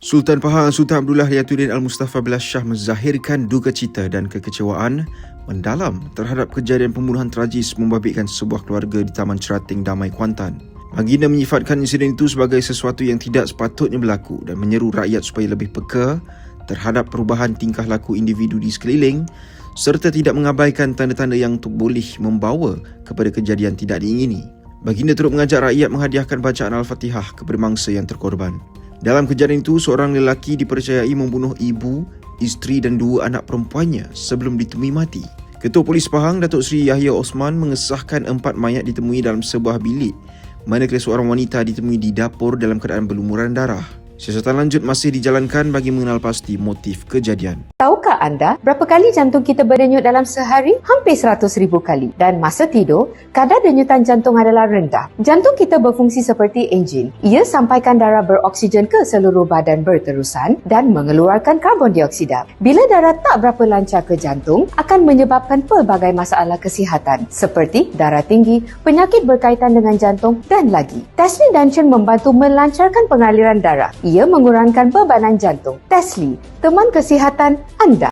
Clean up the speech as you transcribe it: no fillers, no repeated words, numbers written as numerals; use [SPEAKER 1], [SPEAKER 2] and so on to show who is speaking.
[SPEAKER 1] Sultan Pahang Sultan Abdullah Riyatuddin Al-Mustafa Billah Shah menzahirkan duka cita dan kekecewaan mendalam terhadap kejadian pembunuhan tragis membabitkan sebuah keluarga di Taman Cerating Damai, Kuantan. Baginda menyifatkan insiden itu sebagai sesuatu yang tidak sepatutnya berlaku dan menyeru rakyat supaya lebih peka terhadap perubahan tingkah laku individu di sekeliling serta tidak mengabaikan tanda-tanda yang boleh membawa kepada kejadian tidak diingini. Baginda turut mengajak rakyat menghadiahkan bacaan Al-Fatihah kepada mangsa yang terkorban. Dalam kejadian itu, seorang lelaki dipercayai membunuh ibu, isteri dan dua anak perempuannya sebelum ditemui mati. Ketua Polis Pahang, Datuk Seri Yahya Osman mengesahkan 4 mayat ditemui dalam sebuah bilik, manakala seorang wanita ditemui di dapur dalam keadaan berlumuran darah. Siasatan lanjut masih dijalankan bagi mengenal pasti motif kejadian.
[SPEAKER 2] Tahukah anda berapa kali jantung kita berdenyut dalam sehari? Hampir 100,000 kali. Dan masa tidur, kadar denyutan jantung adalah rendah. Jantung kita berfungsi seperti enjin. Ia sampaikan darah beroksigen ke seluruh badan berterusan dan mengeluarkan karbon dioksida. Bila darah tak berapa lancar ke jantung, akan menyebabkan pelbagai masalah kesihatan seperti darah tinggi, penyakit berkaitan dengan jantung dan lagi. Tesli Dancen membantu melancarkan pengaliran darah. Ia mengurangkan bebanan jantung. Tesli, teman kesihatan anda.